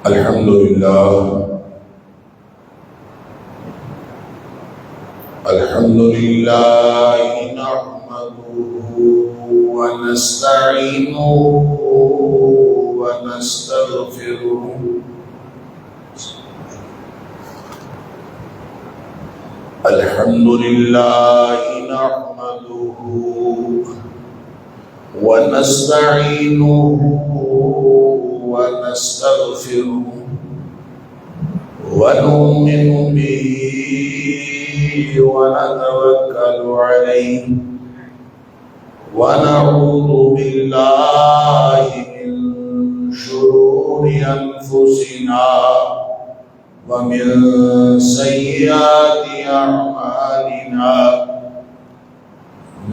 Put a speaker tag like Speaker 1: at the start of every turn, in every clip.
Speaker 1: الحمد لله نحمده ونستعينه ونستغفره الحمد لله نحمده ونستعينه ونستغفره ونؤمن به ونتوكل عليه ونعوذ بالله من شرور أنفسنا ومن سيئات أعمالنا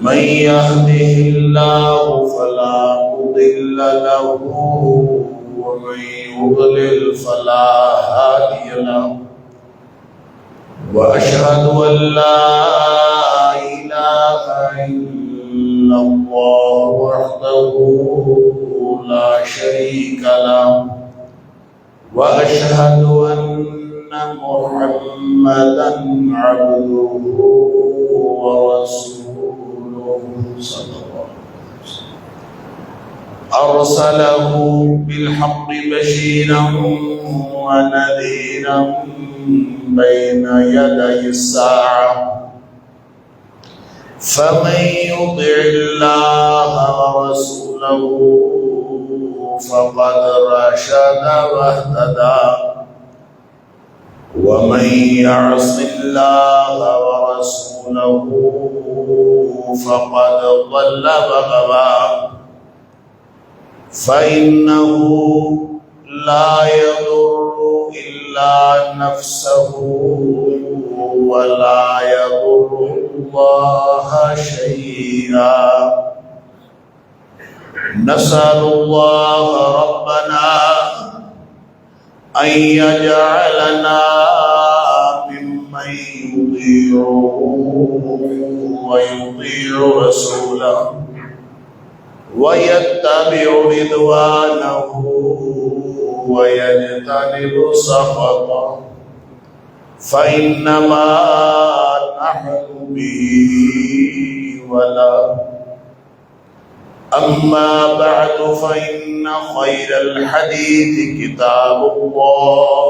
Speaker 1: من يهده الله فلا مضل له ومن يضلل فلا هادي له وأشهد أن لا إله إلا الله وحده لا شريك له وأشهد أن محمدا عبده ورسوله صلى الله عليه وسلم أرسله بالحق بشيرا ونذيرا بين يدي الساعة فمن يطع الله ورسوله فقد رشد واهتدى ومن يعص الله ورسوله فقد ضل وغوى فإنه لا يضر إلا نفسه ولا يضر الله شيئا نسأل الله ربنا أن يجعلنا ممن يطيعه ويطيع رسوله ويتبع رضوانه ويجتنب سخطه فإنما نحن به وله أما بعد فإن خير الحديث كتاب الله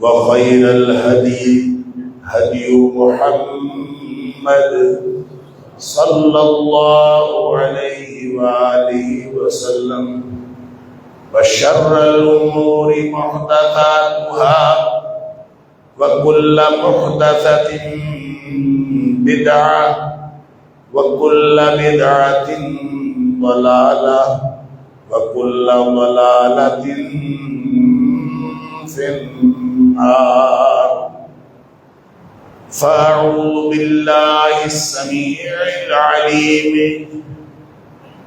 Speaker 1: وخير الهدي هدي محمد صلى الله عليه وآله وسلم وشر الأمور محدثاتها وكل محدثة بدعة وكل بدعة ضلالة وكل ضلالة في النار فأعوذ بالله السميع العليم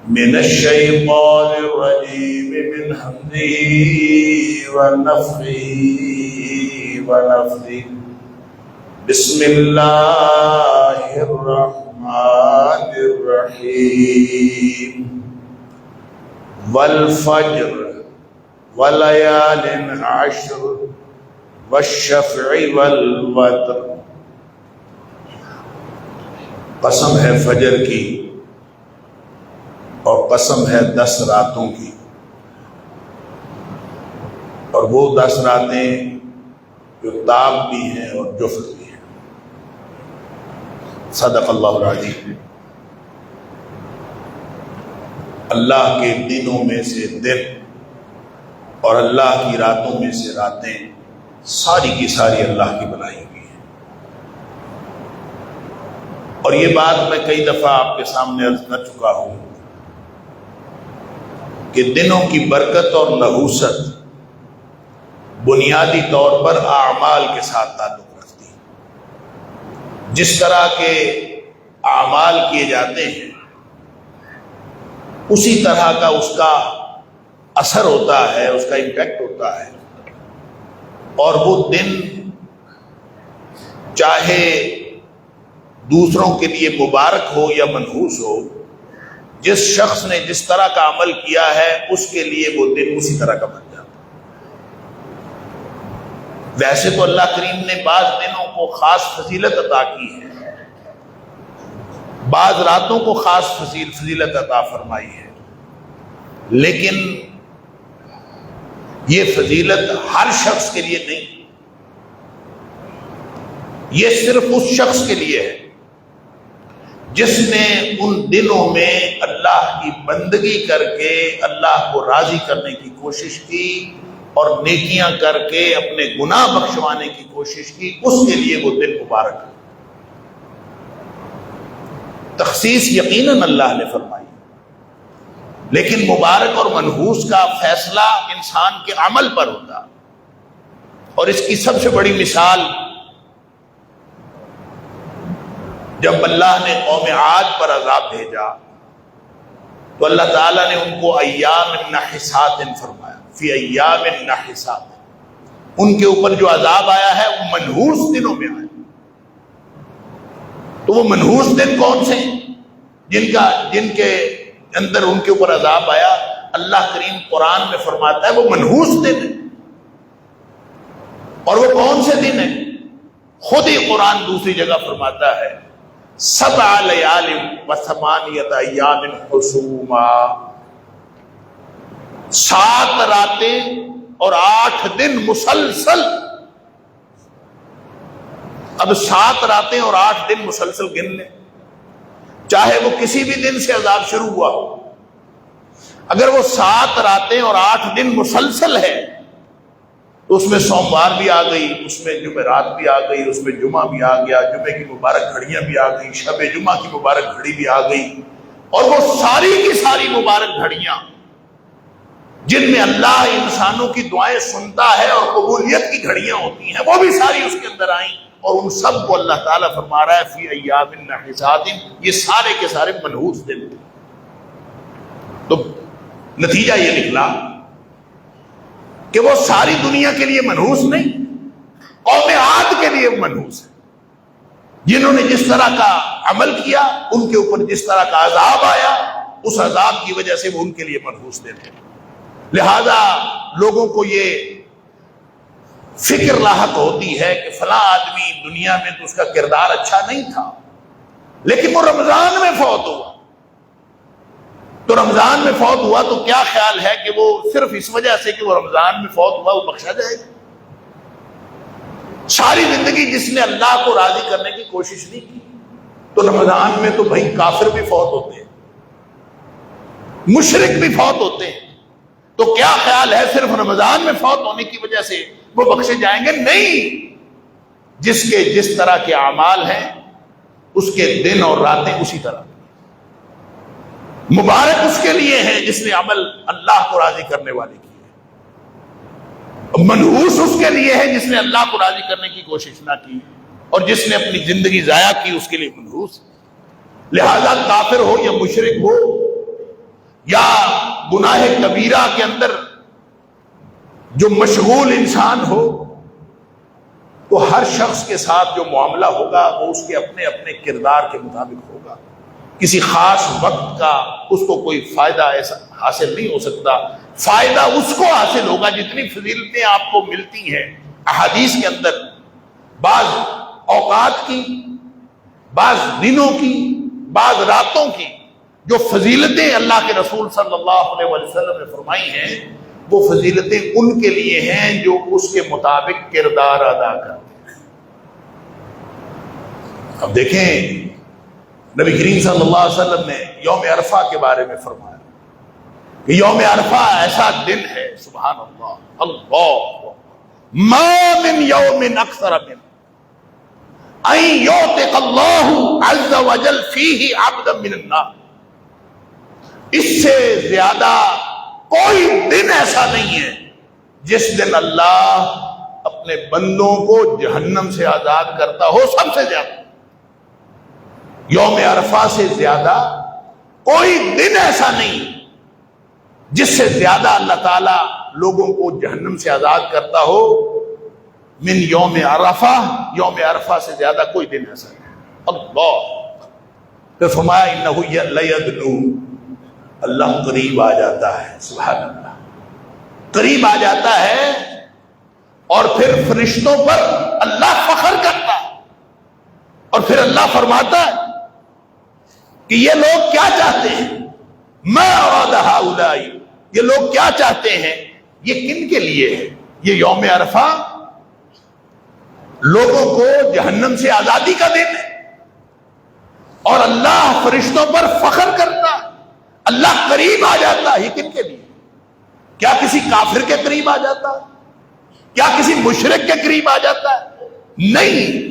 Speaker 1: من الشيطان الرجيم من همزه ونفخه ونفثه بسم الله الرحمن الرحيم والفجر وليال عشر والشفع والوتر قسم ہے فجر کی اور قسم ہے 10 راتوں کی اور وہ 10 راتیں جو تاب بھی ہیں اور جفت بھی ہیں۔ صدق اللہ العظیم۔ اللہ کے دنوں میں سے دن اور اللہ کی راتوں میں سے راتیں ساری کی ساری اللہ کی بنائی ہوئی ہیں، اور یہ بات میں کئی دفعہ آپ کے سامنے عرض کر چکا ہوں کہ دنوں کی برکت اور نحوست بنیادی طور پر اعمال کے ساتھ تعلق رکھتی ہے۔ جس طرح کے اعمال کیے جاتے ہیں اسی طرح کا اس کا اثر ہوتا ہے، اس کا امپیکٹ ہوتا ہے، اور وہ دن چاہے دوسروں کے لیے مبارک ہو یا منحوس ہو، جس شخص نے جس طرح کا عمل کیا ہے اس کے لیے وہ دن اسی طرح کا بن جاتا ہے۔ ویسے تو اللہ کریم نے بعض دنوں کو خاص فضیلت عطا کی ہے، بعض راتوں کو خاص فضیلت عطا فرمائی ہے، لیکن یہ فضیلت ہر شخص کے لیے نہیں، یہ صرف اس شخص کے لیے ہے جس نے ان دنوں میں اللہ کی بندگی کر کے اللہ کو راضی کرنے کی کوشش کی اور نیکیاں کر کے اپنے گناہ بخشوانے کی کوشش کی، اس کے لیے وہ دن مبارک ہے۔ تخصیص یقیناً اللہ نے فرمائی، لیکن مبارک اور منحوس کا فیصلہ انسان کے عمل پر ہوتا، اور اس کی سب سے بڑی مثال جب اللہ نے قوم عاد پر عذاب بھیجا تو اللہ تعالیٰ نے ان کو ایام نحسات فرمایا، فی ایام نحسات، ان کے اوپر جو عذاب آیا ہے وہ منحوس دنوں میں آیا۔ تو وہ منحوس دن کون سے ہیں جن کے اندر ان کے اوپر عذاب آیا؟ اللہ کریم قرآن میں فرماتا ہے وہ منحوس دن ہے، اور وہ کون سے دن ہیں؟ خود ہی قرآن دوسری جگہ فرماتا ہے 7 لیال و 8 ایام حسوما، 7 راتیں اور 8 دن مسلسل۔ اب 7 راتیں اور 8 دن مسلسل گن لیں، چاہے وہ کسی بھی دن سے عذاب شروع ہوا ہو، اگر وہ 7 راتیں اور 8 دن مسلسل ہے تو اس میں سوموار بھی آ گئی، اس میں جمعرات بھی آ گئی، اس میں جمعہ بھی آ گیا، جمعے کی مبارک گھڑیاں بھی آ گئی، شب جمعہ کی مبارک گھڑی بھی آ گئی، اور وہ ساری کی ساری مبارک گھڑیاں جن میں اللہ انسانوں کی دعائیں سنتا ہے اور قبولیت کی گھڑیاں ہوتی ہیں، وہ بھی ساری اس کے اندر آئیں، اور ان سب کو اللہ تعالیٰ فرما رہا ہے فی ایام نحسات، یہ سارے کے سارے منحوس دن تھے۔ تو نتیجہ یہ نکلا کہ وہ ساری دنیا کے لیے منحوس نہیں، قوم عاد کے لیے منحوس ہے، جنہوں نے جس طرح کا عمل کیا ان کے اوپر جس طرح کا عذاب آیا، اس عذاب کی وجہ سے وہ ان کے لیے منحوس دن ہے۔ لہذا لوگوں کو یہ فکر لاحق ہوتی ہے کہ فلاں آدمی دنیا میں تو اس کا کردار اچھا نہیں تھا، لیکن وہ رمضان میں فوت ہوا، تو رمضان میں فوت ہوا تو کیا خیال ہے کہ وہ صرف اس وجہ سے کہ وہ رمضان میں فوت ہوا وہ بخشا جائے گا؟ ساری زندگی جس نے اللہ کو راضی کرنے کی کوشش نہیں کی، تو رمضان میں تو بھائی کافر بھی فوت ہوتے ہیں، مشرک بھی فوت ہوتے ہیں، تو کیا خیال ہے صرف رمضان میں فوت ہونے کی وجہ سے وہ بخشے جائیں گے؟ نہیں، جس کے جس طرح کے اعمال ہیں اس کے دن اور راتیں اسی طرح۔ مبارک اس کے لیے ہے جس نے عمل اللہ کو راضی کرنے والے کی ہے، منحوس اس کے لیے ہے جس نے اللہ کو راضی کرنے کی کوشش نہ کی اور جس نے اپنی زندگی ضائع کی، اس کے لیے منحوس۔ لہذا کافر ہو یا مشرک ہو یا گناہ کبیرہ کے اندر جو مشغول انسان ہو، تو ہر شخص کے ساتھ جو معاملہ ہوگا وہ اس کے اپنے اپنے کردار کے مطابق ہوگا۔ کسی خاص وقت کا اس کو کوئی فائدہ ایسا حاصل نہیں ہو سکتا، فائدہ اس کو حاصل ہوگا جتنی فضیلتیں آپ کو ملتی ہیں احادیث کے اندر، بعض اوقات کی، بعض دنوں کی، بعض راتوں کی جو فضیلتیں اللہ کے رسول صلی اللہ علیہ وسلم نے فرمائی ہیں، وہ فضیلتیں ان کے لیے ہیں جو اس کے مطابق کردار ادا کرتے ہیں۔ اب دیکھیں نبی کریم صلی اللہ علیہ وسلم نے یوم عرفہ کے بارے میں فرمایا کہ یوم عرفہ ایسا دن ہے، سبحان اللہ، اللہ ما من یوم اکثر من ان یعتق اللہ عز وجل فیہ عبدا من النار، اس سے زیادہ کوئی دن ایسا نہیں ہے جس دن اللہ اپنے بندوں کو جہنم سے آزاد کرتا ہو، سب سے زیادہ یوم عرفہ سے زیادہ کوئی دن ایسا نہیں جس سے زیادہ اللہ تعالیٰ لوگوں کو جہنم سے آزاد کرتا ہو من یوم عرفہ، یوم عرفہ سے زیادہ کوئی دن ایسا نہیں۔ اللہ پھر فرمایا انہ لیدنو، اللہ قریب آ جاتا ہے، سبحان اللہ، قریب آ جاتا ہے اور پھر فرشتوں پر اللہ فخر کرتا ہے، اور پھر اللہ فرماتا ہے کہ یہ لوگ کیا چاہتے ہیں، ما اراد ہؤلاء، یہ لوگ کیا چاہتے ہیں، یہ کن کے لیے ہے؟ یہ یوم عرفہ لوگوں کو جہنم سے آزادی کا دن ہے، اور اللہ فرشتوں پر فخر کرتا، اللہ قریب آ جاتا ہے، یہ کن کے لیے؟ کیا کسی کافر کے قریب آ جاتا ہے؟ کیا کسی مشرک کے قریب آ جاتا ہے؟ نہیں،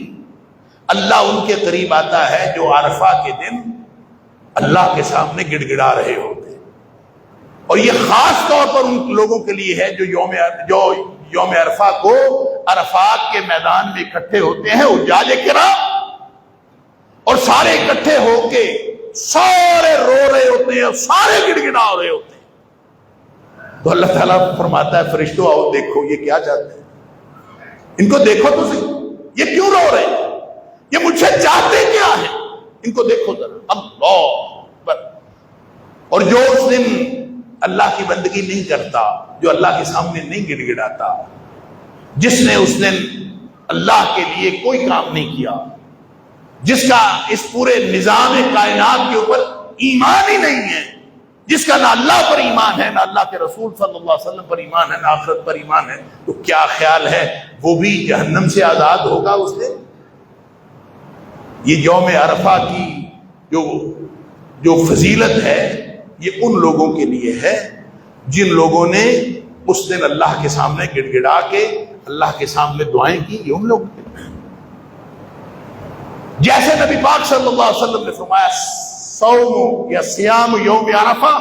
Speaker 1: اللہ ان کے قریب آتا ہے جو عرفہ کے دن اللہ کے سامنے گڑ گڑا رہے ہوتے ہیں، اور یہ خاص طور پر ان لوگوں کے لیے ہے جو یوم عرفہ کو عرفات کے میدان میں اکٹھے ہوتے ہیں حجاج کرام، اور سارے اکٹھے ہو کے سارے رو رہے ہوتے ہیں اور سارے گڑ گڑا رہے ہوتے ہیں۔ تو اللہ تعالیٰ فرماتا ہے فرشتوں آؤ دیکھو یہ کیا چاہتے ہیں، ان کو دیکھو تو صحیح، یہ کیوں رو رہے ہیں، یہ مجھ سے چاہتے کیا ہیں، ان کو دیکھو ذرا۔ اللہ اکبر۔ اور جو اس دن اللہ کی بندگی نہیں کرتا، جو اللہ کے سامنے نہیں گڑ گڑاتا، جس نے اس دن اللہ کے لیے کوئی کام نہیں کیا، جس کا اس پورے نظام کائنات کے اوپر ایمان ہی نہیں ہے، جس کا نہ اللہ پر ایمان ہے، نہ اللہ کے رسول صلی اللہ علیہ وسلم پر ایمان ہے، نہ آخرت پر ایمان ہے، تو کیا خیال ہے وہ بھی جہنم سے آزاد ہوگا اس دن؟ یہ یوم عرفہ کی جو فضیلت ہے یہ ان لوگوں کے لیے ہے جن لوگوں نے اس دن اللہ کے سامنے گڑ گڑا کے اللہ کے سامنے دعائیں کی، یہ ان لوگوں کے لیے۔ جیسے نبی پاک صلی اللہ علیہ وسلم نے فرمایا صوم یا سیام یوم عرفہ،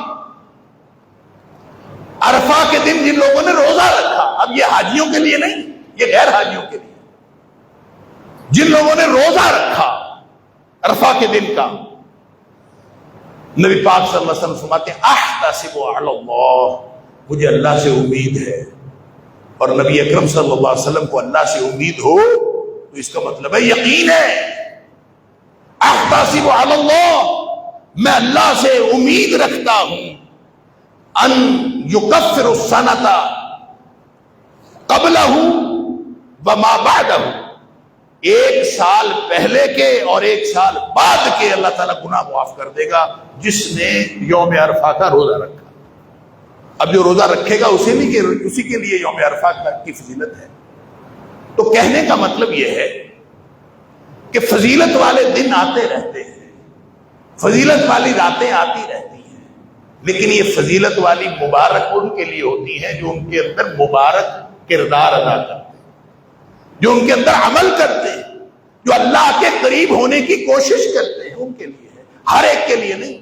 Speaker 1: عرفہ کے دن جن لوگوں نے روزہ رکھا، اب یہ حاجیوں کے لیے نہیں، یہ غیر حاجیوں کے لیے، جن لوگوں نے روزہ رکھا عرفہ کے دن کا، نبی پاک صلی اللہ علیہ وسلم فرماتے ہیں احتسب علی اللہ، مجھے اللہ سے امید ہے، اور نبی اکرم صلی اللہ علیہ وسلم کو اللہ سے امید ہو تو اس کا مطلب ہے یقین ہے۔ احتسب علی اللہ، میں اللہ سے امید رکھتا ہوں ان یکفر السنۃ قبلہ وما بعدہ، ایک سال پہلے کے اور ایک سال بعد کے اللہ تعالیٰ گناہ معاف کر دے گا جس نے یوم عرفہ کا روزہ رکھا۔ اب جو روزہ رکھے گا اسی کے لیے یوم عرفہ کی فضیلت ہے۔ تو کہنے کا مطلب یہ ہے کہ فضیلت والے دن آتے رہتے ہیں، فضیلت والی راتیں آتی رہتی ہیں، لیکن یہ فضیلت والی مبارک ان کے لیے ہوتی ہے جو ان کے اندر مبارک کردار ادا کرتے ہیں، جو ان کے اندر عمل کرتے ہیں، جو اللہ کے قریب ہونے کی کوشش کرتے ہیں، ان کے لیے ہے، ہر ایک کے لیے نہیں۔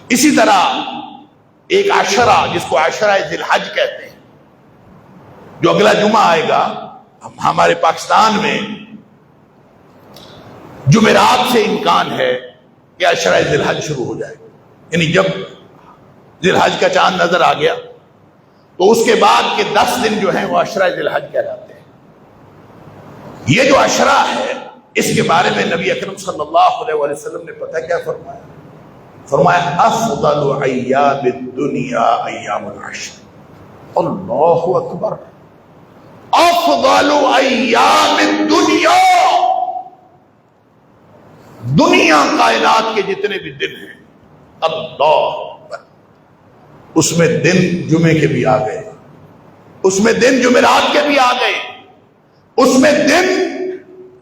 Speaker 1: اسی طرح ایک عشرہ جس کو عشرہ ذی الحج کہتے ہیں، جو اگلا جمعہ آئے گا، ہمارے پاکستان میں جمعرات سے امکان ہے کہ عشرہ ذی الحج شروع ہو جائے، یعنی جب ذی الحج کا چاند نظر آ گیا تو اس کے بعد کے 10 دن جو ہیں وہ عشرہ ذی الحج کہلاتے ہیں۔ یہ جو عشرہ ہے اس کے بارے میں نبی اکرم صلی اللہ علیہ وسلم نے پتہ کیا فرمایا؟ فرمایا افضل ایام الدنیا ایام العشر۔ اللہ اکبر، افضل ایام الدنیا، دنیا کائنات کے جتنے بھی دن ہیں، اللہ اکبر، اس میں دن جمعے کے بھی آ گئے، اس میں دن جمعرات کے بھی آ گئے، اس میں دن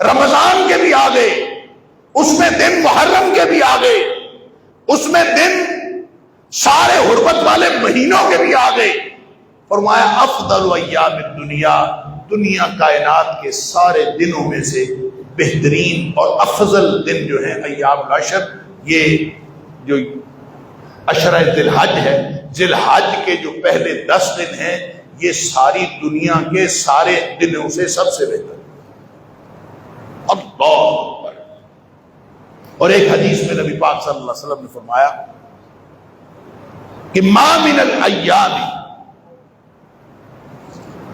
Speaker 1: رمضان کے بھی آ گئے، اس میں دن محرم کے بھی آ گئے، اس میں دن سارے حرمت والے مہینوں کے بھی آ گئے۔ فرمایا افضل ایام الدنیا، دنیا کائنات کے سارے دنوں میں سے بہترین اور افضل دن جو ہیں ایام العشر، یہ جو عشرہ ذی الحج ہے، ذی الحج کے جو پہلے 10 دن ہیں یہ ساری دنیا کے سارے دنوں سے سب سے بہتر۔ اللہ اکبر۔ اور ایک حدیث میں نبی پاک صلی اللہ علیہ وسلم نے فرمایا کہ ما من الایام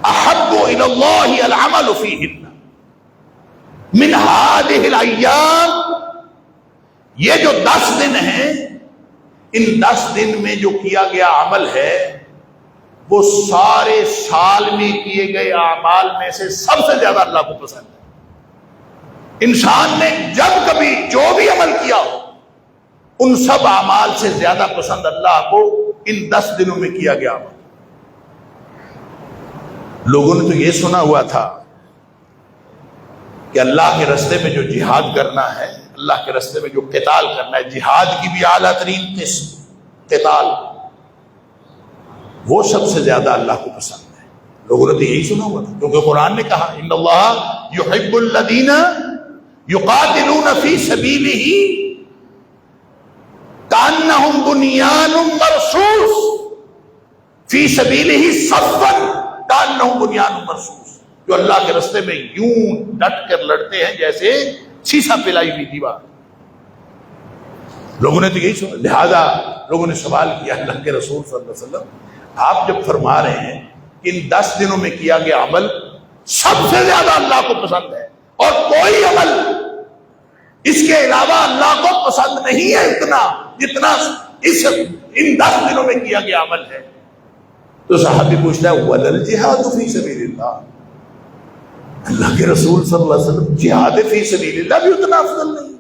Speaker 1: احب الی اللہ العمل فیہن من هذه الایام، یہ جو 10 دن ہیں ان 10 دن میں جو کیا گیا عمل ہے وہ سارے سال میں کیے گئے اعمال میں سے سب سے زیادہ اللہ کو پسند ہے۔ انسان نے جب کبھی جو بھی عمل کیا ہو ان سب اعمال سے زیادہ پسند اللہ کو ان 10 دنوں میں کیا گیا عمل۔ لوگوں نے تو یہ سنا ہوا تھا کہ اللہ کے راستے میں جو جہاد کرنا ہے، اللہ کے راستے میں جو قتال کرنا ہے، جہاد کی بھی اعلیٰ ترین قسم قتال، وہ سب سے زیادہ اللہ کو پسند ہے۔ لوگوں نے تو یہی سنا ہوا تھا، کیونکہ قرآن نے کہا ان اللہ یحب الذین یقاتلون فی سبیلہ کانہم بنیان مرصوص، فی سبیلہ صفا کانہم بنیان مرصوص، جو اللہ کے راستے میں یوں ڈٹ کر لڑتے ہیں جیسے سیسا پلائی ہوئی دیوار۔ لوگوں نے تو یہی سنا، لہذا لوگوں نے سوال کیا اللہ کے رسول صلی اللہ علیہ وسلم، آپ جب فرما رہے ہیں کہ ان 10 دنوں میں کیا گیا عمل سب سے زیادہ اللہ کو پسند ہے اور کوئی عمل اس کے علاوہ اللہ کو پسند نہیں ہے اتنا جتنا ان 10 دنوں میں کیا گیا عمل ہے، تو صحابی پوچھتا ہے وَلَلْ جِهَادُ فِي سَبِيلِ اللَّهِ، اللہ کے رسول صلی اللہ علیہ وسلم جہاد فی سبیل اللہ بھی اتنا افضل نہیں؟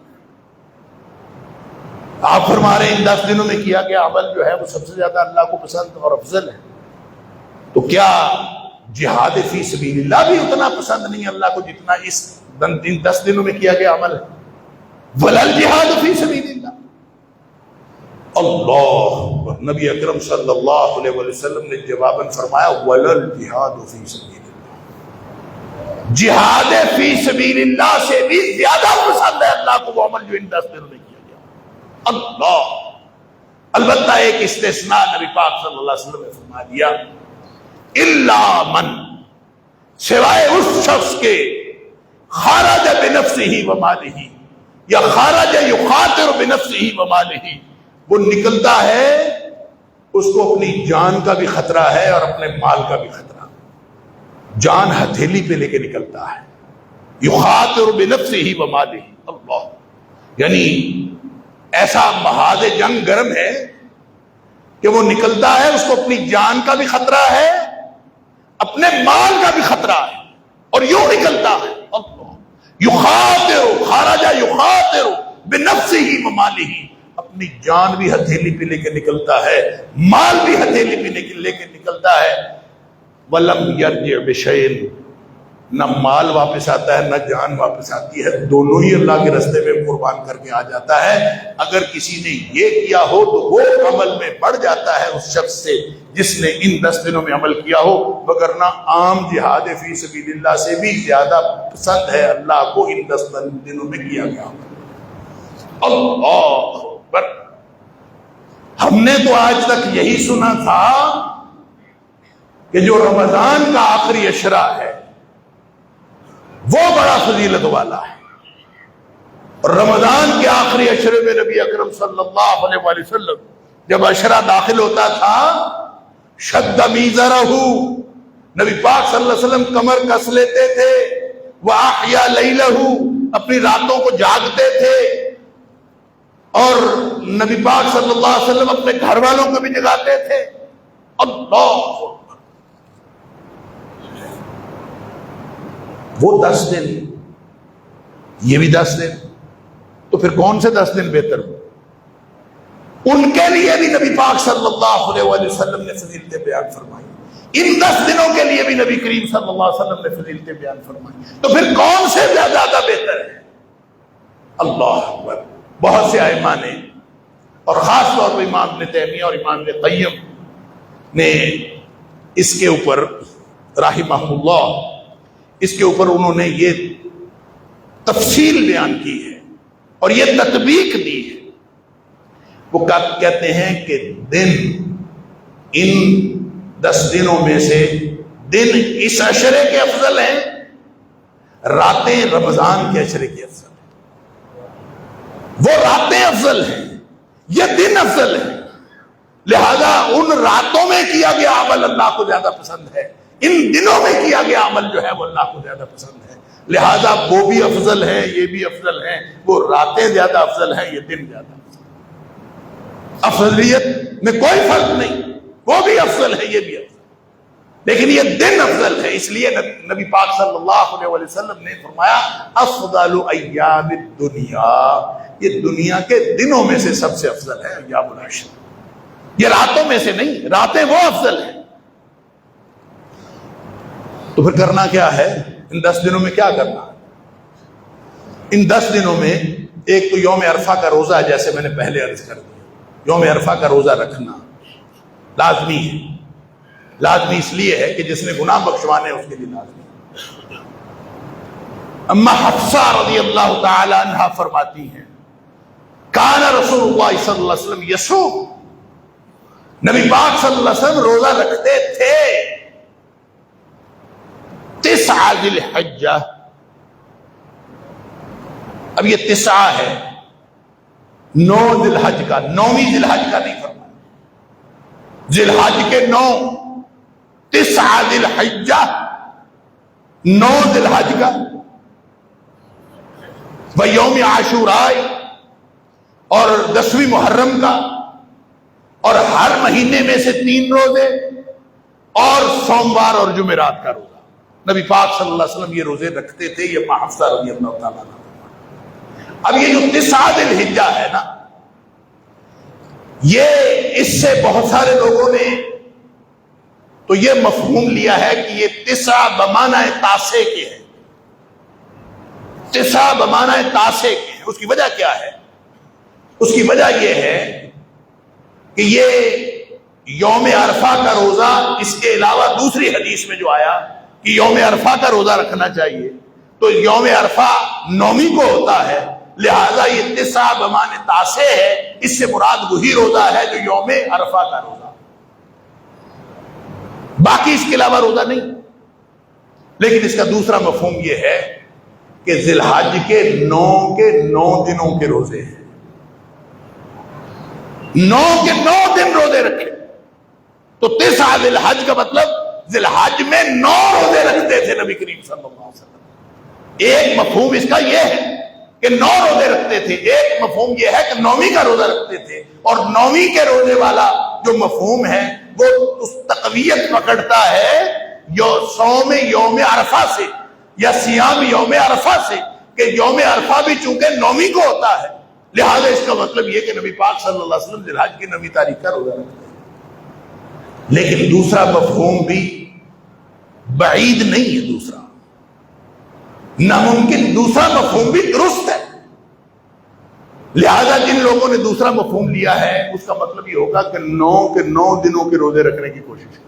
Speaker 1: آپ فرما رہے ہیں ان 10 دنوں میں کیا گیا عمل جو ہے وہ سب سے زیادہ اللہ کو پسند اور افضل ہے، تو کیا جہاد فی سبیل اللہ بھی اتنا پسند نہیں اللہ کو جتنا ان 10 دنوں میں کیا گیا عمل ہے؟ وَلَلْ جِهَادُ فِي سَبِيلِ اللَّهِ۔ اللہ نبی اکرم صلی اللہ علیہ وسلم نے جواباً فرمایا وَلَلْ جِهَادُ فِي سَبِيلِ اللَّهِ، جہاد فی سبیل اللہ سے بھی زیادہ پسند ہے اللہ کو وہ عمل جو ان 10 دنوں میں کیا گیا۔ اللہ، البتہ ایک استثناء نبی پاک صلی اللہ علیہ وسلم نے فرما دیا، الا من، سوائے اس شخص کے خرج بنفسہ ومالہ، یا خرج یخاطر بنفسہ ومالہ، وہ نکلتا ہے اس کو اپنی جان کا بھی خطرہ ہے اور اپنے مال کا بھی خطرہ، جان ہتھیلی پہ لے کے نکلتا ہے، یخاطر بنفسہ ومالہ، اللہ، یعنی ایسا محاذ جنگ گرم ہے کہ وہ نکلتا ہے اس کو اپنی جان کا بھی خطرہ ہے اپنے مال کا بھی خطرہ ہے، اور یوں نکلتا ہے، یخاطر، خرج یخاطر بنفسہ ومالہ، اپنی جان بھی ہتھیلی پہ لے کے نکلتا ہے، مال بھی ہتھیلی پہ لے کے نکلتا ہے، وَلَمْ يَرْجِعْ بِشَيْءٍ، نہ مال واپس آتا ہے نہ جان واپس آتی ہے، دونوں ہی اللہ کے راستے میں قربان کر کے آ جاتا ہے۔ اگر کسی نے یہ کیا ہو تو وہ عمل میں بڑھ جاتا ہے اس شخص سے جس نے ان 10 دنوں میں عمل کیا ہو، وگرنہ عام جہاد فی سبیل اللہ سے بھی زیادہ پسند ہے اللہ کو ان 10 دنوں میں کیا گیا عمل۔ اللہ اکبر، ہم نے تو آج تک یہی سنا تھا کہ جو رمضان کا آخری عشرہ ہے وہ بڑا فضیلت والا ہے، اور رمضان کے آخری عشرے میں نبی اکرم صلی اللہ علیہ وآلہ وسلم جب عشرہ داخل ہوتا تھا، شد میزرہ، نبی پاک صلی اللہ علیہ وسلم کمر کس لیتے تھے، وَأَحْيَا لَيْلَهُ، اپنی راتوں کو جاگتے تھے، اور نبی پاک صلی اللہ علیہ وسلم اپنے گھر والوں کو بھی جگاتے تھے۔ اللہ، وہ 10 دن، یہ بھی 10 دن، تو پھر کون سے 10 دن بہتر ہو؟ ان کے لیے بھی نبی پاک صلی اللہ علیہ وآلہ وسلم نے فضیلتیں بیان فرمائی، ان 10 دنوں کے لیے بھی نبی کریم صلی اللہ علیہ وسلم نے فضیلتیں بیان فرمائی، تو پھر کون سے زیادہ بہتر ہے؟ اللہ اکبر، بہت سے ائمہ نے، اور خاص طور پر امام ابن تیمیہ اور امام ابن قیم نے اس کے اوپر رحمہ اللہ، اس کے اوپر انہوں نے یہ تفصیل بیان کی ہے اور یہ تطبیق دی ہے۔ وہ کہتے ہیں کہ دن، ان 10 دنوں میں سے دن اس عشرے کے افضل ہیں، راتیں رمضان کے عشرے کی افضل ہیں، وہ راتیں افضل ہیں، یہ دن افضل ہیں، لہذا ان راتوں میں کیا گیا عمل اللہ کو زیادہ پسند ہے، ان دنوں میں کیا گیا عمل جو ہے وہ اللہ کو زیادہ پسند ہے، لہذا وہ بھی افضل ہے، یہ بھی افضل ہے، وہ راتیں زیادہ افضل ہیں، یہ دن زیادہ افضل ہے، افضلیت میں کوئی فرق نہیں، وہ بھی افضل ہے، یہ بھی افضل ہے۔ لیکن یہ دن افضل ہے، اس لیے نبی پاک صلی اللہ علیہ وسلم نے فرمایا افضل ایام الدنیا، یہ دنیا کے دنوں میں سے سب سے افضل ہے ایام العشر، یہ راتوں میں سے نہیں، راتیں وہ افضل ہیں۔ تو پھر کرنا کیا ہے ان 10 دنوں میں؟ کیا کرنا ہے ان 10 دنوں میں؟ ایک تو یوم عرفہ کا روزہ ہے، جیسے میں نے پہلے عرض کر دیا، یوم عرفہ کا روزہ رکھنا لازمی ہے۔ لازمی اس لیے ہے کہ جس نے گناہ بخشوانے اس کے لیے لازمی ہے۔ اما حفصہ رضی اللہ تعالی عنہا فرماتی ہیں کان رسول اللہ صلی اللہ علیہ وسلم یصوم، نبی پاک صلی اللہ علیہ وسلم روزہ رکھتے تھے 9 ذی الحجہ۔ اب یہ 9 ہے، 9 ذی الحج کا، 9ویں ذی الحج کا نہیں فرمایا، ذی الحج کے 9، 9 ذی الحجہ، 9 ذی الحج کا، ویوم عاشوراء، اور 10ویں محرم کا، اور ہر مہینے میں سے 3 روزے، اور سوموار اور جمعرات کا روزہ۔ نبی پاک صلی اللہ علیہ وسلم یہ روزے رکھتے تھے، یہ حفصہ رضی اللہ تعالیٰ عنہ۔ اب یہ جو 9 ذی الحجہ ہے نا، یہ اس سے بہت سارے لوگوں نے تو یہ مفہوم لیا ہے کہ یہ 9 بمعنی تاسع کے ہے، 9 بمعنی تاسع کے ہیں۔ اس کی وجہ کیا ہے؟ اس کی وجہ یہ ہے کہ یہ یوم عرفہ کا روزہ، اس کے علاوہ دوسری حدیث میں جو آیا کہ یوم عرفہ کا روزہ رکھنا چاہیے، تو یوم عرفہ 9ویں کو ہوتا ہے، لہذا یہ 9 بمعنی تاسع ہے، اس سے مراد وہی روزہ ہے جو یوم عرفہ کا روزہ، باقی اس کے علاوہ روزہ نہیں۔ لیکن اس کا دوسرا مفہوم یہ ہے کہ ذی الحج کے 9 دنوں کے روزے ہیں، 9 کے 9 دن روزے رکھے، تو 9 ذی الحج کا مطلب ذی الحج میں 9 روزے رکھتے تھے نبی کریم صلی اللہ علیہ وسلم۔ ایک مفہوم اس کا یہ ہے کہ 9 روزے رکھتے تھے، ایک مفہوم یہ ہے کہ 9ویں کا روزہ رکھتے تھے، اور 9ویں کے روزے والا جو مفہوم ہے وہ اس تقویت پکڑتا ہے صوم یوم عرفہ سے یا سیام یوم عرفہ سے، کہ یوم عرفہ بھی چونکہ 9ویں کو ہوتا ہے، لہذا اس کا مطلب یہ کہ نبی پاک صلی اللہ علیہ وسلم ذی الحج کی 9ویں تاریخ کا روزہ رکھتے ہیں۔ لیکن دوسرا مفہوم بھی بعید نہیں ہے، دوسرا ناممکن، دوسرا مفہوم بھی درست ہے۔ لہذا جن لوگوں نے دوسرا مفہوم لیا ہے اس کا مطلب یہ ہوگا کہ 9 کے 9 دنوں کے روزے رکھنے کی کوشش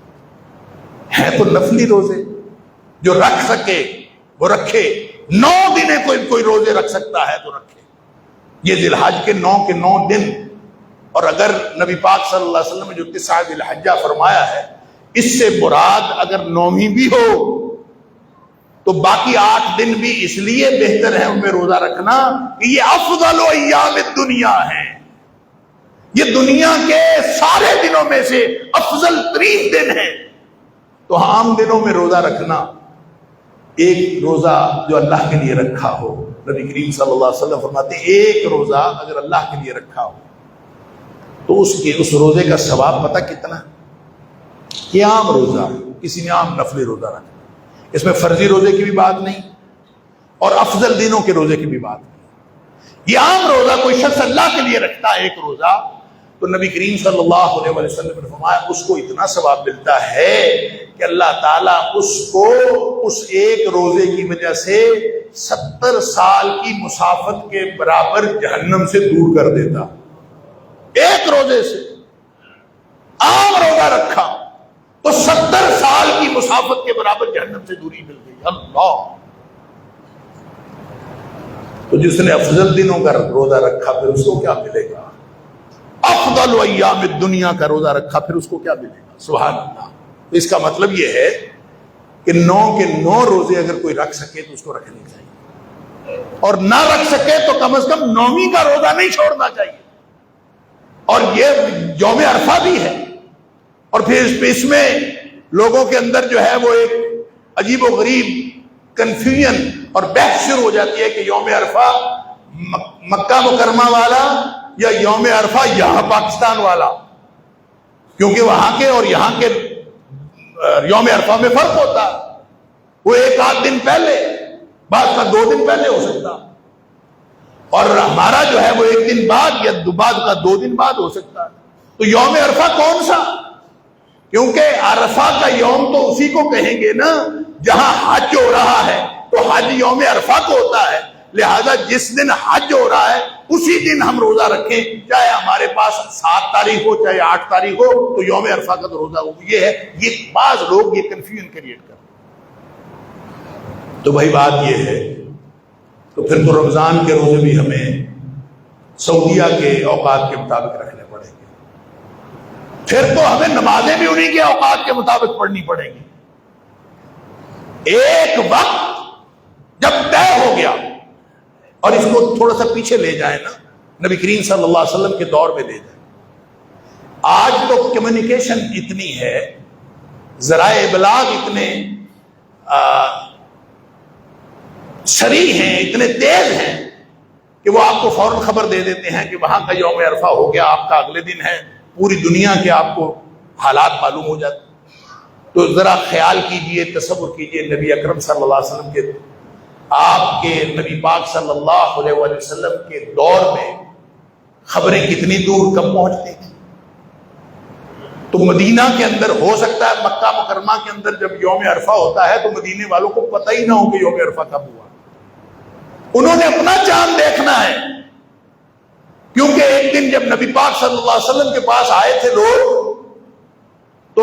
Speaker 1: ہے تو نفلی روزے، جو رکھ سکے وہ رکھے، 9 دن کوئی روزے رکھ سکتا ہے تو رکھے، یہ ذی الحج کے 9 دن۔ اور اگر نبی پاک صلی اللہ علیہ وسلم نے جو 9 ذی الحجہ فرمایا ہے، اس سے مراد اگر 9ویں بھی ہو تو باقی 8 دن بھی اس لیے بہتر ہے ان میں روزہ رکھنا کہ یہ افضل ایام الدنیا ہے، یہ دنیا کے سارے دنوں میں سے افضل ترین دن ہے۔ تو عام دنوں میں روزہ رکھنا، ایک روزہ جو اللہ کے لیے رکھا ہو، نبی کریم صلی اللہ علیہ وسلم فرماتے ہیں ایک روزہ اگر اللہ کے لیے رکھا ہو تو اس روزے کا ثواب پتہ کتنا ہے؟ یہ عام روزہ، کسی نے عام نفلی روزہ رکھا، اس میں فرضی روزے کی بھی بات نہیں اور افضل دنوں کے روزے کی بھی بات نہیں۔ یہ عام روزہ کوئی شخص اللہ کے لیے رکھتا ہے ایک روزہ، تو نبی کریم صلی اللہ علیہ وسلم نے فرمایا اس کو اتنا ثواب ملتا ہے کہ اللہ تعالیٰ اس کو اس ایک روزے کی وجہ سے 70 سال کی مسافت کے برابر جہنم سے دور کر دیتا۔ ایک روزے سے، عام روزہ رکھا تو 70 سال کی مسافت کے برابر جہنم سے دوری مل گئی۔ اللہ! تو جس نے افضل دنوں کا روزہ رکھا پھر اس کو کیا ملے گا؟ افضل ایام الدنیا کا روزہ رکھا پھر اس کو کیا ملے گا؟ سبحان اللہ! تو اس کا مطلب یہ ہے کہ 9 کے 9 روزے اگر کوئی رکھ سکے تو اس کو رکھنے چاہیے، اور نہ رکھ سکے تو کم از کم 9ویں کا روزہ نہیں چھوڑنا چاہیے۔ اور یہ یوم عرفہ بھی ہے، اور پھر اس میں لوگوں کے اندر جو ہے وہ ایک عجیب و غریب کنفیوژن اور بحث شروع ہو جاتی ہے کہ یوم عرفہ مکہ مکرمہ والا یا یوم عرفہ یہاں پاکستان والا، کیونکہ وہاں کے اور یہاں کے یوم عرفہ میں فرق ہوتا ہے، وہ ایک آدھ دن پہلے، بعض کا 2 دن پہلے ہو سکتا، اور ہمارا جو ہے وہ 1 دن بعد یا بعض کا 2 دن بعد ہو سکتا ہے۔ تو یوم عرفہ کون سا؟ کیونکہ عرفہ کا یوم تو اسی کو کہیں گے نا جہاں حج ہو رہا ہے، تو حج یوم عرفہ کو ہوتا ہے، لہذا جس دن حج ہو رہا ہے اسی دن ہم روزہ رکھیں، چاہے ہمارے پاس 7 تاریخ ہو چاہے 8 تاریخ ہو، تو یوم عرفہ کا تو روزہ ہو۔ یہ ہے، یہ بعض لوگ یہ کنفیوژن کریٹ کرتے ہیں۔ تو بھائی بات یہ ہے، تو پھر تو رمضان کے روزے بھی ہمیں سعودیہ کے اوقات کے مطابق رکھنے پڑیں گے، پھر تو ہمیں نمازیں بھی انہی کے اوقات کے مطابق پڑھنی پڑیں گی۔ ایک وقت جب طے ہو گیا، اور اس کو تھوڑا سا پیچھے لے جائیں نا، نبی کریم صلی اللہ علیہ وسلم کے دور میں لے جائیں، آج تو کمیونیکیشن اتنی ہے، ذرائع ابلاغ اتنے سریع ہیں، اتنے تیز ہیں کہ وہ آپ کو فوراً خبر دے دیتے ہیں کہ وہاں کا یوم عرفہ ہو گیا، آپ کا اگلے دن ہے، پوری دنیا کے آپ کو حالات معلوم ہو جاتے۔ تو ذرا خیال کیجئے، تصور کیجئے، نبی اکرم صلی اللہ علیہ وسلم کے، آپ کے نبی پاک صلی اللہ علیہ وسلم کے دور میں خبریں کتنی دور کب پہنچتی تھی۔ تو مدینہ کے اندر ہو سکتا ہے مکہ مکرمہ کے اندر جب یوم عرفہ ہوتا ہے تو مدینے والوں کو پتہ ہی نہ ہو کہ یوم عرفہ کب ہوا، انہوں نے اپنا چاند دیکھنا ہے، کیونکہ ایک دن جب نبی پاک صلی اللہ علیہ وسلم کے پاس آئے تھے لوگ، تو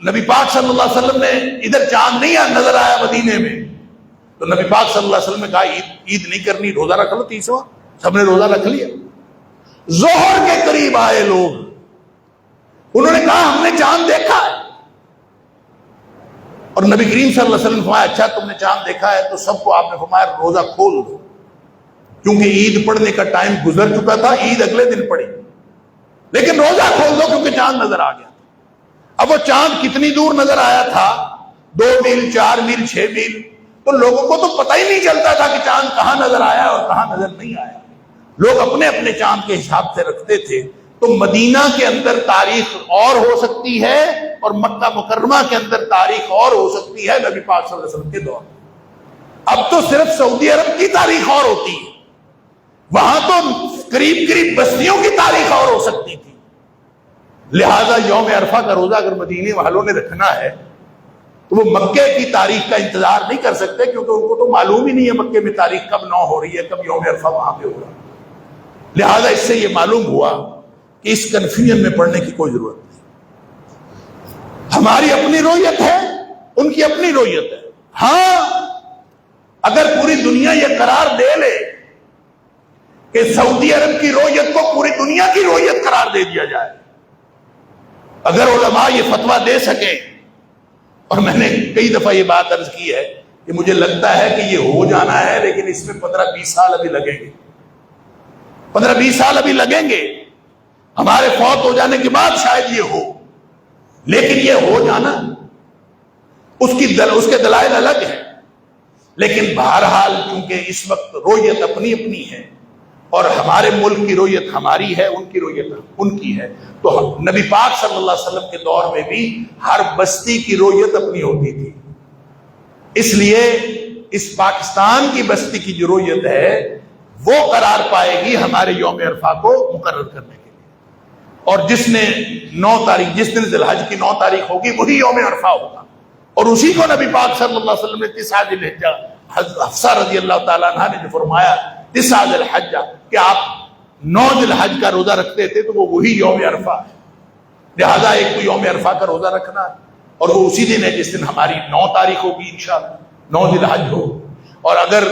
Speaker 1: نبی پاک صلی اللہ علیہ وسلم نے ادھر چاند نہیں نظر آیا مدینے میں، تو نبی پاک صلی اللہ علیہ وسلم نے کہا عید نہیں کرنی، روزہ رکھ لو 30واں۔ سب نے روزہ رکھ لیا۔ ظہر کے قریب آئے لوگ، انہوں نے کہا ہم نے چاند دیکھا ہے، اور نبی کریم صلی اللہ علیہ وسلم نے فرمایا اچھا تم نے چاند دیکھا ہے، تو سب کو آپ نے فرمایا روزہ کھول دو، کیونکہ عید پڑھنے کا ٹائم گزر چکا تھا، عید اگلے دن پڑی، لیکن روزہ کھول دو کیونکہ چاند نظر آ گیا۔ اب وہ چاند کتنی دور نظر آیا تھا، 2 میل 4 میل 6 میل، تو لوگوں کو تو پتہ ہی نہیں چلتا تھا کہ چاند کہاں نظر آیا اور کہاں نظر نہیں آیا، لوگ اپنے اپنے چاند کے حساب سے رکھتے تھے۔ تو مدینہ کے اندر تاریخ اور ہو سکتی ہے اور مکہ مکرمہ کے اندر تاریخ اور ہو سکتی ہے نبی پاک صلی اللہ علیہ وسلم کے دور میں۔ اب تو صرف سعودی عرب کی تاریخ اور ہوتی ہے، وہاں تو قریب قریب بستیوں کی تاریخ اور ہو سکتی تھی، لہذا یوم عرفہ کا روزہ اگر مدینے والوں نے رکھنا ہے تو وہ مکے کی تاریخ کا انتظار نہیں کر سکتے، کیونکہ ان کو تو معلوم ہی نہیں ہے مکے میں تاریخ کب 9 ہو رہی ہے، کب یوم عرفہ وہاں پہ ہو رہا ہے۔ لہذا اس سے یہ معلوم ہوا کہ اس کنفیوژن میں پڑنے کی کوئی ضرورت نہیں، ہماری اپنی رویت ہے، ان کی اپنی رویت ہے۔ ہاں اگر پوری دنیا یہ قرار دے لے کہ سعودی عرب کی رویت کو پوری دنیا کی رویت قرار دے دیا جائے، اگر علماء یہ فتویٰ دے سکیں، اور میں نے کئی دفعہ یہ بات عرض کی ہے کہ مجھے لگتا ہے کہ یہ ہو جانا ہے، لیکن اس میں 15-20 سال ابھی لگیں گے، 15-20 سال ابھی لگیں گے، ہمارے فوت ہو جانے کے بعد شاید یہ ہو، لیکن یہ ہو جانا اس کے دلائل الگ ہیں، لیکن بہرحال چونکہ اس وقت رویت اپنی اپنی ہے، اور ہمارے ملک کی رویت ہماری ہے، ان کی رویت ان کی ہے، تو نبی پاک صلی اللہ علیہ وسلم کے دور میں بھی ہر بستی کی رویت اپنی ہوتی تھی، اس لیے اس پاکستان کی بستی کی جو رویت ہے وہ قرار پائے گی ہمارے یوم عرفہ کو مقرر کرنے کے لیے، اور جس نے 9 تاریخ، جس دن ذی الحج کی 9 تاریخ ہوگی وہی یوم عرفہ ہوگا، اور اسی کو نبی پاک صلی اللہ علیہ وسلم نے 9 ذی الحجہ، حفصہ رضی اللہ تعالیٰ عنہ نے جو فرمایا 9 ذی الحجہ کہ آپ 9 ذی الحج کا روزہ رکھتے تھے، تو وہ وہی یوم عرفہ ہے، لہذا ایک کو یوم عرفہ کا روزہ رکھنا ہے، اور وہ اسی دن ہے جس دن ہماری 9 تاریخ ہوگی انشاءاللہ، 9 ذی الحج ہو، اور اگر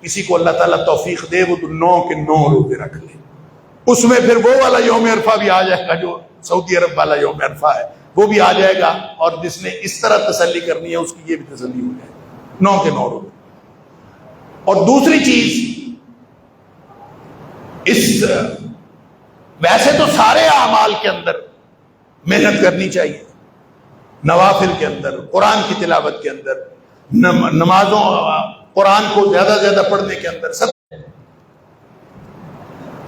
Speaker 1: کسی کو اللہ تعالیٰ توفیق دے وہ تو 9 کے 9 روزے رکھ لے، اس میں پھر وہ والا یوم عرفہ بھی آ جائے گا جو سعودی عرب والا یوم عرفہ ہے، وہ بھی آ جائے گا، اور جس نے اس طرح تسلی کرنی ہے اس کی یہ بھی تسلی ہو جائے گی، 9 کے 9 روزے۔ اور دوسری چیز، ویسے تو سارے اعمال کے اندر محنت کرنی چاہیے، نوافل کے اندر، قرآن کی تلاوت کے اندر، نمازوں، قرآن کو زیادہ زیادہ پڑھنے کے اندر، سب۔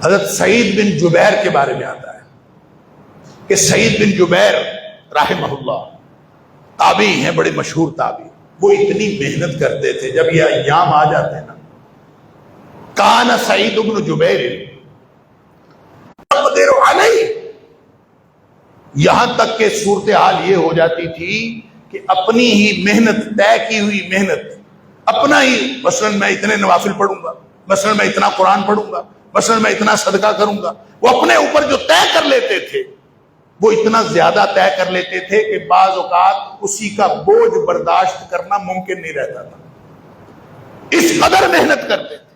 Speaker 1: حضرت سعید بن جبیر کے بارے میں آتا ہے کہ سعید بن جبیر رحمہ اللہ تابعی ہیں، بڑے مشہور تابعی، وہ اتنی محنت کرتے تھے جب یہ ایام آ جاتے نا، کان سعید بن جبیر تقدر علیہ، یہاں تک کہ صورتحال یہ ہو جاتی تھی کہ اپنی ہی محنت، طے کی ہوئی محنت، اپنا ہی، مثلا میں اتنے نوافل پڑھوں گا، مثلا میں اتنا قرآن پڑھوں گا، مثلا میں اتنا صدقہ کروں گا، وہ اپنے اوپر جو طے کر لیتے تھے وہ اتنا زیادہ طے کر لیتے تھے کہ بعض اوقات اسی کا بوجھ برداشت کرنا ممکن نہیں رہتا تھا، اس قدر محنت کرتے تھے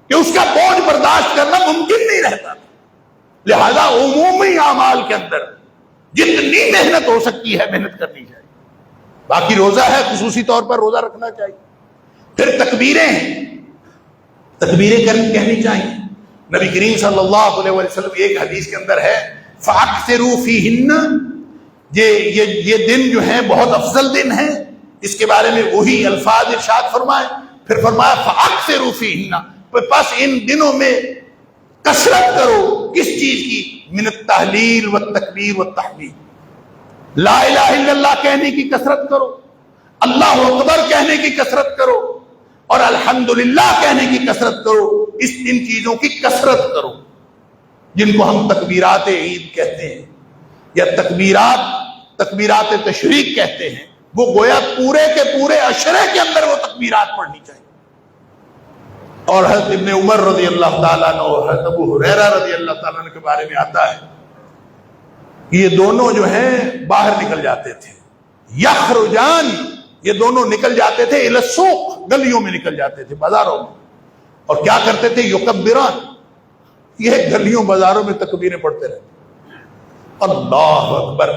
Speaker 1: کہ اس کا بوجھ برداشت کرنا ممکن نہیں رہتا تھا۔ لہذا عمومی اعمال کے اندر جتنی محنت ہو سکتی ہے محنت کرنی چاہیے۔ باقی روزہ ہے، خصوصی طور پر روزہ رکھنا چاہیے۔ پھر تکبیریں ہیں، تکبیریں کہنی چاہیے۔ نبی کریم صلی اللہ علیہ وسلم ایک حدیث کے اندر ہے فَأَكْثِرُوا فِيهِنَّ، یہ دن جو ہیں بہت افضل دن ہیں، اس کے بارے میں وہی الفاظ ارشاد فرمائے، پھر فرمایا فَأَكْثِرُوا فِيهِنَّ، پس ان دنوں میں کثرت کرو، کس چیز کی؟ من التحلیل والتکبیر والتحمید، لا الہ الا اللہ کہنے کی کثرت کرو، اللہ اکبر کہنے کی کثرت کرو، اور الحمدللہ کہنے کی کثرت کرو، ان چیزوں کی کثرت کرو جن کو ہم تکبیرات عید کہتے ہیں یا تکبیرات تشریق کہتے ہیں، وہ گویا پورے کے پورے عشرے کے اندر وہ تکبیرات پڑھنی چاہیے۔ اور حضرت ابن عمر رضی اللہ تعالیٰ عنہ اور حضرت ابو ہریرہ رضی اللہ تعالیٰ عنہ کے بارے میں آتا ہے، یہ دونوں جو ہیں باہر نکل جاتے تھے، یخرجان، یہ دونوں نکل جاتے تھے الی السوق، گلیوں میں نکل جاتے تھے، بازاروں میں، اور کیا کرتے تھے؟ یکبران، یہ گلیوں بازاروں میں تکبیریں پڑھتے رہتے، اللہ اکبر،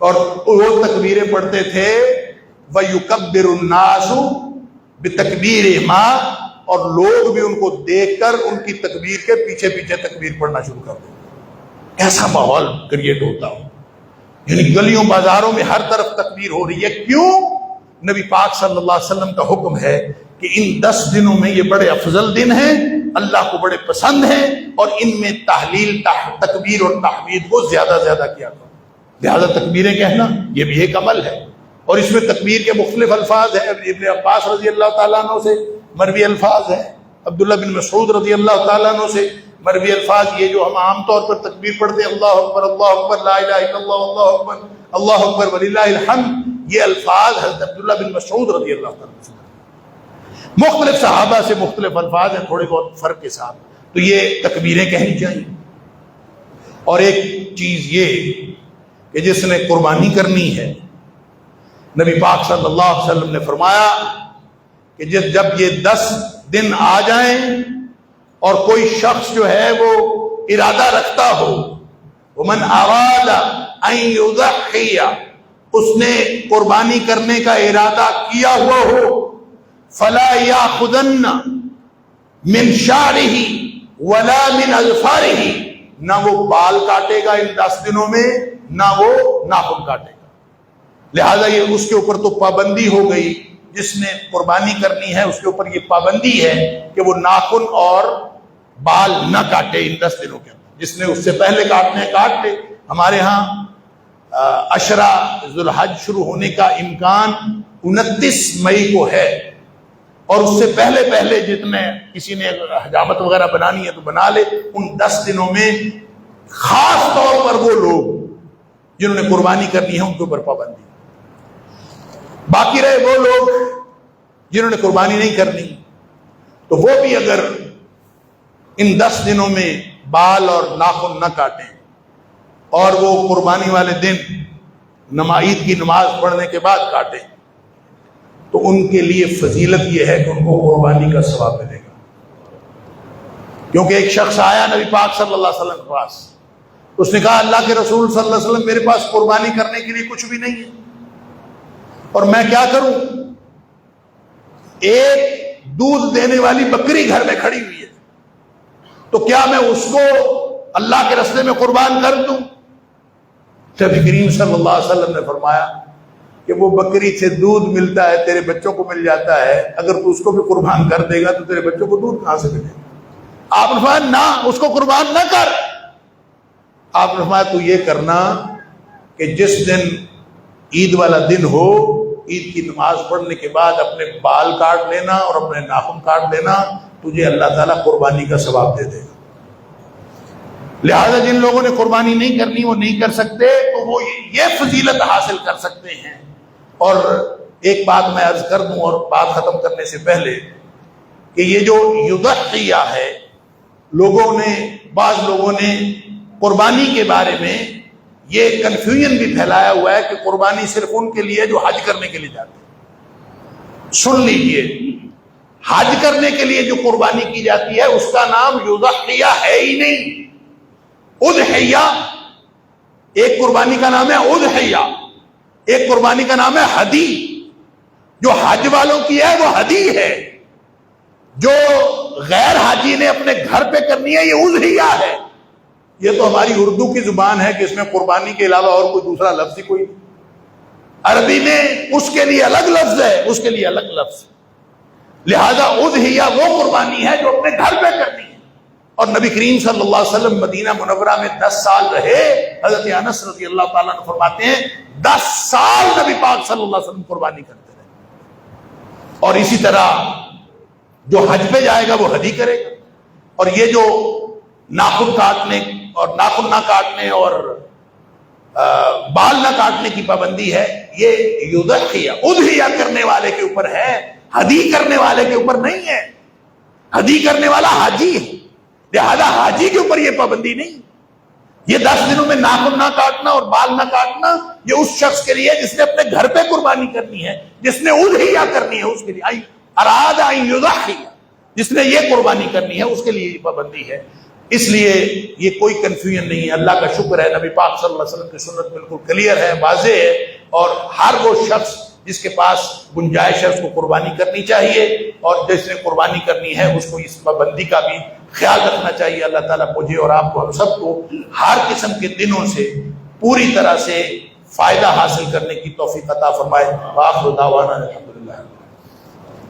Speaker 1: اور وہ تکبیریں پڑھتے تھے وَيُكَبِّرُ النَّاسُ بِتَكْبِيرِهِمَا، اور لوگ بھی ان کو دیکھ کر ان کی تکبیر کے پیچھے پیچھے تکبیر پڑھنا شروع کر دیں۔ کیسا ماحول کریٹ ہوتا ہو، یعنی گلیوں بازاروں میں ہر طرف تکبیر ہو رہی ہے۔ کیوں؟ نبی پاک صلی اللہ علیہ وسلم کا حکم ہے کہ ان 10 دنوں میں یہ بڑے افضل دن ہیں، اللہ کو بڑے پسند ہیں، اور ان میں تحلیل، تکبیر اور تحمید کو زیادہ زیادہ کیا کرو۔ لہذا تکبیریں کہنا یہ بھی ایک عمل ہے، اور اس میں تکبیر کے مختلف الفاظ ہیں۔ ابن عباس رضی اللہ تعالیٰ عنہ سے مروی الفاظ ہیں، عبداللہ بن مسعود رضی اللہ تعالیٰ عنہ سے مروی الفاظ، یہ جو ہم عام طور پر تکبیر پڑھتے ہیں، اللہ اکبر اللہ اکبر لا الہ الا اللہ اللہ اکبر اللہ اکبر وللہ الحمد، یہ الفاظ حضرت عبداللہ بن مسعود رضی اللہ تعالیٰ عنہ سے، مختلف صحابہ سے مختلف الفاظ ہیں تھوڑے بہت فرق کے ساتھ، تو یہ تکبیریں کہنی چاہیے۔ اور ایک چیز یہ کہ جس نے قربانی کرنی ہے، نبی پاک صلی اللہ علیہ وسلم نے فرمایا کہ جب یہ 10 دن آ جائیں اور کوئی شخص جو ہے وہ ارادہ رکھتا ہو، ومن اراد ان یضحی، اس نے قربانی کرنے کا ارادہ کیا ہوا ہو، فلا یاخذن من شعرہ ولا من اظفارہ، نہ وہ بال کاٹے گا ان 10 دنوں میں، نہ وہ ناخن کاٹے گا۔ لہذا یہ اس کے اوپر تو پابندی ہو گئی، جس نے قربانی کرنی ہے اس کے اوپر یہ پابندی ہے کہ وہ ناخن اور بال نہ کاٹے ان 10 دنوں کے اندر۔ جس نے اس سے پہلے کاٹنے کاٹ لے۔ ہمارے ہاں عشرہ ذو الحج شروع ہونے کا امکان 29 مئی کو ہے، اور اس سے پہلے جتنے کسی نے حجامت وغیرہ بنانی ہے تو بنا لے۔ ان 10 دنوں میں خاص طور پر وہ لوگ جنہوں نے قربانی کرنی ہے ان کے اوپر پابندی۔ باقی رہے وہ لوگ جنہوں نے قربانی نہیں کرنی، تو وہ بھی اگر ان 10 دنوں میں بال اور ناخن نہ کاٹیں اور وہ قربانی والے دن عید کی نماز پڑھنے کے بعد کاٹیں، تو ان کے لیے فضیلت یہ ہے کہ ان کو قربانی کا ثواب ملے گا۔ کیونکہ ایک شخص آیا نبی پاک صلی اللہ علیہ وسلم کے پاس، اس نے کہا اللہ کے رسول صلی اللہ علیہ وسلم، میرے پاس قربانی کرنے کے لیے کچھ بھی نہیں ہے اور میں کیا کروں؟ ایک دودھ دینے والی بکری گھر میں کھڑی ہوئی ہے، تو کیا میں اس کو اللہ کے راستے میں قربان کر دوں؟ نبی کریم صلی اللہ علیہ وسلم نے فرمایا کہ وہ بکری سے دودھ ملتا ہے، تیرے بچوں کو مل جاتا ہے، اگر تو اس کو بھی قربان کر دے گا تو تیرے بچوں کو دودھ کہاں سے ملے گا؟ آپ نے فرمایا نہ، اس کو قربان نہ کر۔ آپ نے فرمایا تو یہ کرنا کہ جس دن عید والا دن ہو، عید کی نماز پڑھنے کے بعد اپنے بال کاٹ لینا اور اپنے ناخن کاٹ لینا، تجھے اللہ تعالیٰ قربانی کا ثواب دے دے گا۔ لہذا جن لوگوں نے قربانی نہیں کرنی وہ نہیں کر سکتے، تو وہ یہ فضیلت حاصل کر سکتے ہیں۔ اور ایک بات میں عرض کر دوں اور بات ختم کرنے سے پہلے کہ یہ جو یضحیہ ہے، بعض لوگوں نے قربانی کے بارے میں یہ کنفیوژن بھی پھیلایا ہوا ہے کہ قربانی صرف ان کے لیے جو حج کرنے کے لیے جاتے ہیں۔ سن لیجئے، حج کرنے کے لیے جو قربانی کی جاتی ہے اس کا نام یضحیہ ہے ہی نہیں۔ اضحیہ ایک قربانی کا نام ہے، اضحیہ ایک قربانی کا نام ہے ہدی۔ جو حج والوں کی ہے وہ ہدی ہے، جو غیر حاجی نے اپنے گھر پہ کرنی ہے یہ اضحیہ ہے۔ یہ تو ہماری اردو کی زبان ہے کہ اس میں قربانی کے علاوہ اور کوئی دوسرا لفظ ہی کوئی نہیں۔ عربی میں اس کے لیے الگ لفظ ہے، اس کے لیے الگ لفظ ہے۔ لہذا اضحیہ وہ قربانی ہے جو اپنے گھر پہ کرنی ہے۔ اور نبی کریم صلی اللہ علیہ وسلم مدینہ منورہ میں 10 سال رہے۔ حضرت انس رضی اللہ تعالیٰ عنہ فرماتے ہیں 10 سال نبی پاک صلی اللہ علیہ وسلم قربانی کرتے رہے۔ اور اسی طرح جو حج پہ جائے گا وہ ہدی کرے گا۔ اور یہ جو ناخن کاٹنے اور ناخن نہ کاٹنے اور بال نہ کاٹنے کی پابندی ہے، یہ یضحیہ اضحیہ کرنے والے کے اوپر ہے، ہدی کرنے والے کے اوپر نہیں ہے۔ ہدی کرنے والا حاجی ہے، لہذا حاجی کے اوپر یہ پابندی نہیں۔ یہ 10 دنوں میں ناخن نہ کاٹنا اور بال نہ کاٹنا یہ اس شخص کے لیے جس نے اپنے گھر پہ قربانی کرنی ہے، جس نے اضحیہ کرنی ہے، اس کے لیے اراد ان یضحیہ، جس نے یہ قربانی کرنی ہے اس کے لیے یہ پابندی ہے۔ اس لیے یہ کوئی کنفیوژن نہیں ہے۔ اللہ کا شکر ہے نبی پاک صلی اللہ علیہ وسلم کی سنت بالکل کلیئر ہے، واضح ہے، اور ہر وہ شخص جس کے پاس گنجائش ہے اس کو قربانی کرنی چاہیے، اور جس نے قربانی کرنی ہے اس کو اس پابندی کا بھی خیال رکھنا چاہیے۔ اللہ تعالیٰ مجھے اور آپ کو، ہم سب کو ہر قسم کے دنوں سے پوری طرح سے فائدہ حاصل کرنے کی توفیق عطا فرمائے۔ وآخر دعوانا الحمدللہ۔